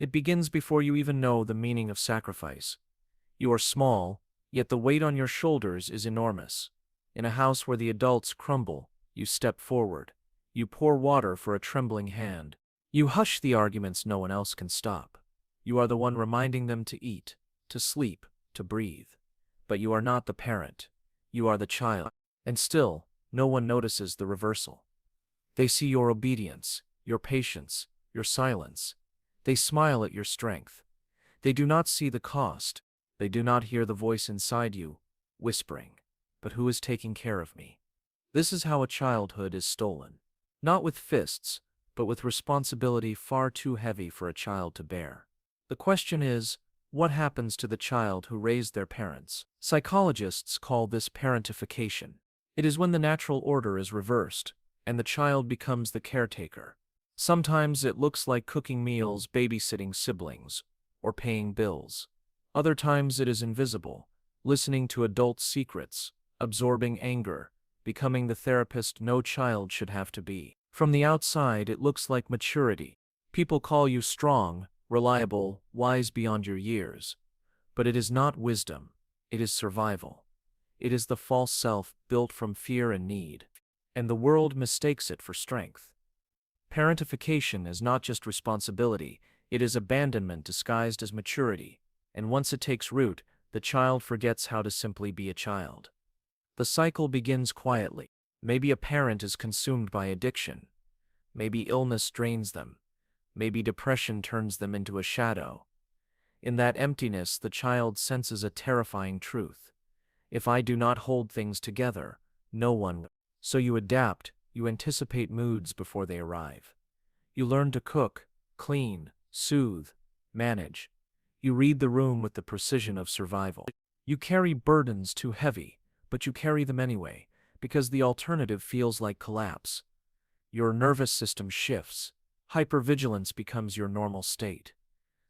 It begins before you even know the meaning of sacrifice. You are small, yet the weight on your shoulders is enormous. In a house where the adults crumble, you step forward. You pour water for a trembling hand. You hush the arguments no one else can stop. You are the one reminding them to eat, to sleep, to breathe. But you are not the parent. You are the child. And still, no one notices the reversal. They see your obedience, your patience, your silence. They smile at your strength. They do not see the cost. They do not hear the voice inside you, whispering, "But who is taking care of me?" This is how a childhood is stolen. Not with fists, but with responsibility far too heavy for a child to bear. The question is, what happens to the child who raised their parents? Psychologists call this parentification. It is when the natural order is reversed, and the child becomes the caretaker. Sometimes it looks like cooking meals, babysitting siblings, or paying bills. Other times it is invisible, listening to adult secrets, absorbing anger, becoming the therapist no child should have to be. From the outside, it looks like maturity. People call you strong, reliable, wise beyond your years. But it is not wisdom. It is survival. It is the false self built from fear and need. And the world mistakes it for strength. Parentification is not just responsibility, it is abandonment disguised as maturity. And once it takes root, the child forgets how to simply be a child. The cycle begins quietly. Maybe a parent is consumed by addiction. Maybe illness drains them. Maybe depression turns them into a shadow. In that emptiness, the child senses a terrifying truth. If I do not hold things together, no one will. So you adapt, you anticipate moods before they arrive. You learn to cook, clean, soothe, manage. You read the room with the precision of survival. You carry burdens too heavy, but you carry them anyway, because the alternative feels like collapse. Your nervous system shifts. Hypervigilance becomes your normal state.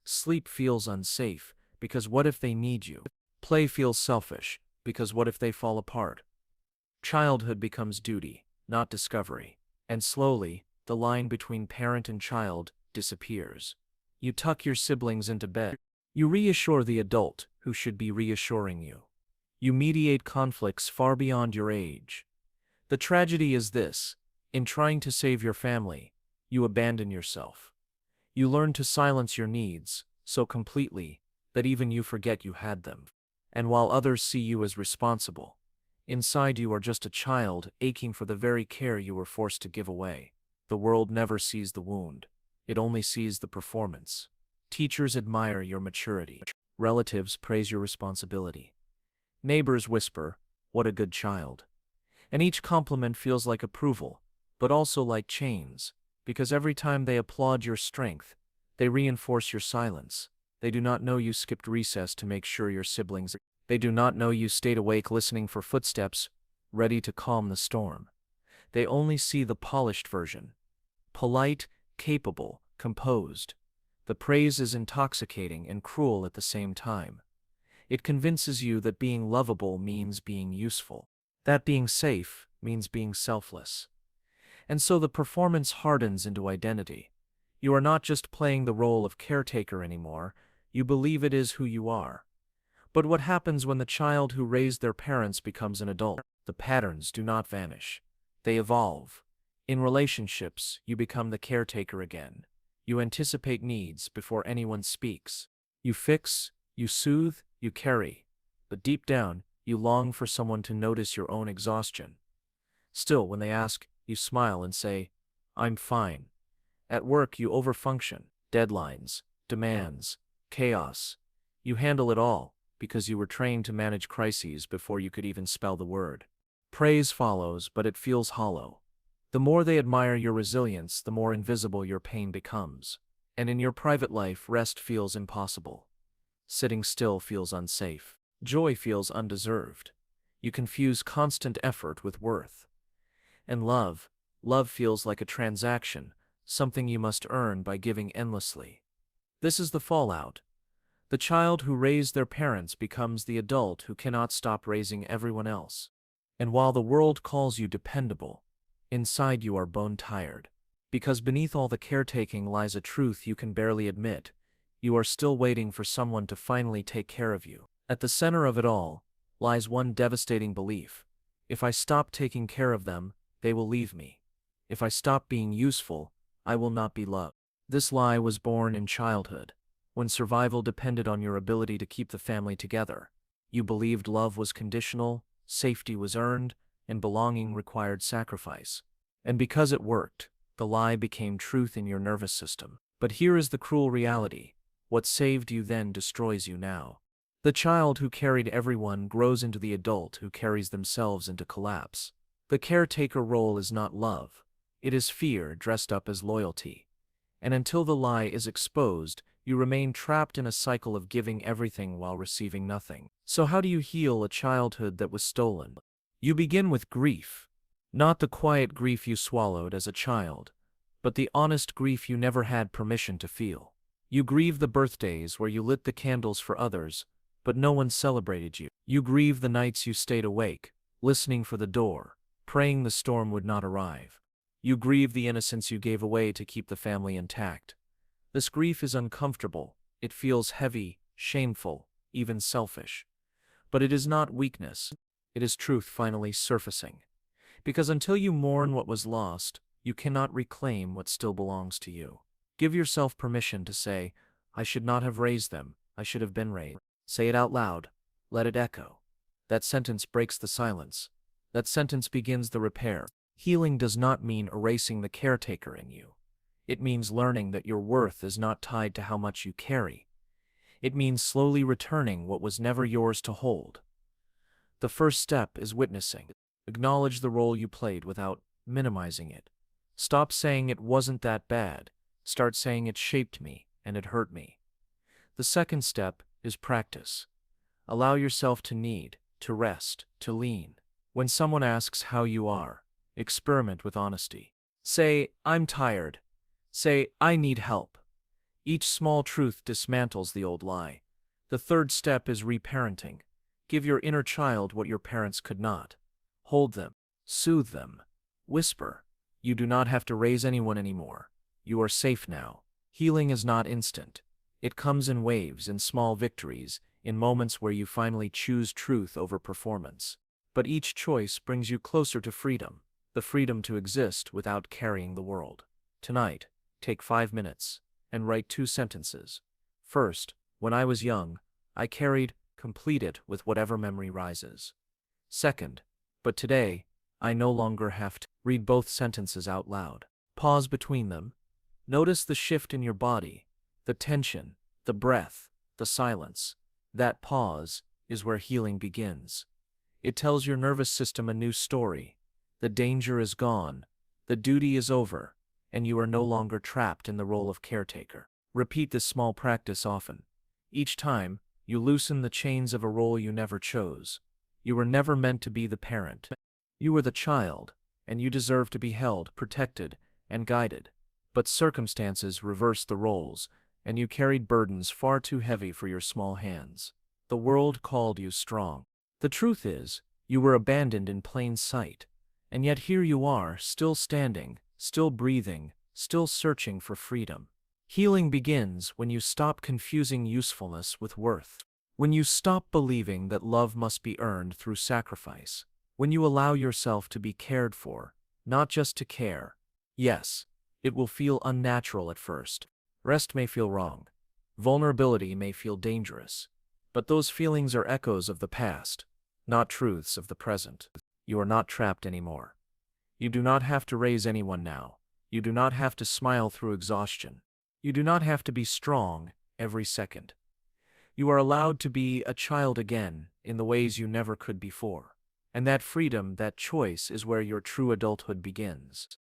Sleep feels unsafe, because what if they need you? Play feels selfish, because what if they fall apart? Childhood becomes duty, not discovery. And slowly, the line between parent and child disappears. You tuck your siblings into bed. You reassure the adult who should be reassuring you. You mediate conflicts far beyond your age. The tragedy is this: in trying to save your family, you abandon yourself. You learn to silence your needs so completely that even you forget you had them. And while others see you as responsible, inside you are just a child aching for the very care you were forced to give away. The world never sees the wound. It only sees the performance. Teachers admire your maturity. Relatives praise your responsibility. Neighbors whisper, "What a good child." And each compliment feels like approval, but also like chains, because every time they applaud your strength, they reinforce your silence. They do not know you skipped recess to make sure your siblings. They do not know you stayed awake listening for footsteps, ready to calm the storm. They only see the polished version. Polite, capable, composed. The praise is intoxicating and cruel at the same time. It convinces you that being lovable means being useful, that being safe means being selfless. And so the performance hardens into identity. You are not just playing the role of caretaker anymore, you believe it is who you are. But what happens when the child who raised their parents becomes an adult? The patterns do not vanish. They evolve. In relationships, you become the caretaker again. You anticipate needs before anyone speaks. You fix, you soothe, you carry. But deep down, you long for someone to notice your own exhaustion. Still, when they ask, you smile and say, "I'm fine." At work, you overfunction. Deadlines, demands, chaos. You handle it all, because you were trained to manage crises before you could even spell the word. Praise follows, but it feels hollow. The more they admire your resilience, the more invisible your pain becomes. And in your private life, rest feels impossible. Sitting still feels unsafe. Joy feels undeserved. You confuse constant effort with worth. And love feels like a transaction, something you must earn by giving endlessly. This is the fallout. The child who raised their parents becomes the adult who cannot stop raising everyone else. And while the world calls you dependable, inside you are bone-tired. Because beneath all the caretaking lies a truth you can barely admit. You are still waiting for someone to finally take care of you. At the center of it all lies one devastating belief. If I stop taking care of them, they will leave me. If I stop being useful, I will not be loved. This lie was born in childhood, when survival depended on your ability to keep the family together. You believed love was conditional, safety was earned, and belonging required sacrifice. And because it worked, the lie became truth in your nervous system. But here is the cruel reality. What saved you then destroys you now. The child who carried everyone grows into the adult who carries themselves into collapse. The caretaker role is not love. It is fear dressed up as loyalty. And until the lie is exposed, you remain trapped in a cycle of giving everything while receiving nothing. So how do you heal a childhood that was stolen? You begin with grief. Not the quiet grief you swallowed as a child, but the honest grief you never had permission to feel. You grieve the birthdays where you lit the candles for others, but no one celebrated you. You grieve the nights you stayed awake, listening for the door, praying the storm would not arrive. You grieve the innocence you gave away to keep the family intact. This grief is uncomfortable. It feels heavy, shameful, even selfish. But it is not weakness. It is truth finally surfacing. Because until you mourn what was lost, you cannot reclaim what still belongs to you. Give yourself permission to say, I should not have raised them, I should have been raised. Say it out loud. Let it echo. That sentence breaks the silence. That sentence begins the repair. Healing does not mean erasing the caretaker in you. It means learning that your worth is not tied to how much you carry. It means slowly returning what was never yours to hold. The first step is witnessing. Acknowledge the role you played without minimizing it. Stop saying it wasn't that bad. Start saying it shaped me and it hurt me. The second step is practice. Allow yourself to need, to rest, to lean. When someone asks how you are, experiment with honesty. Say, I'm tired. Say, I need help. Each small truth dismantles the old lie. The third step is reparenting. Give your inner child what your parents could not. Hold them. Soothe them. Whisper. You do not have to raise anyone anymore. You are safe now. Healing is not instant. It comes in waves, in small victories, in moments where you finally choose truth over performance. But each choice brings you closer to freedom, the freedom to exist without carrying the world. Tonight, take 5 minutes and write 2 sentences. First, when I was young, I carried, complete it with whatever memory rises. Second, but today, I no longer have to. Read both sentences out loud. Pause between them. Notice the shift in your body, the tension, the breath, the silence. That pause is where healing begins. It tells your nervous system a new story. The danger is gone, the duty is over, and you are no longer trapped in the role of caretaker. Repeat this small practice often. Each time, you loosen the chains of a role you never chose. You were never meant to be the parent. You were the child, and you deserve to be held, protected, and guided. But circumstances reversed the roles, and you carried burdens far too heavy for your small hands. The world called you strong. The truth is, you were abandoned in plain sight, and yet here you are, still standing, still breathing, still searching for freedom. Healing begins when you stop confusing usefulness with worth. When you stop believing that love must be earned through sacrifice. When you allow yourself to be cared for, not just to care. Yes, it will feel unnatural at first. Rest may feel wrong. Vulnerability may feel dangerous. But those feelings are echoes of the past, not truths of the present. You are not trapped anymore. You do not have to raise anyone now. You do not have to smile through exhaustion. You do not have to be strong every second. You are allowed to be a child again in the ways you never could before. And that freedom, that choice, is where your true adulthood begins.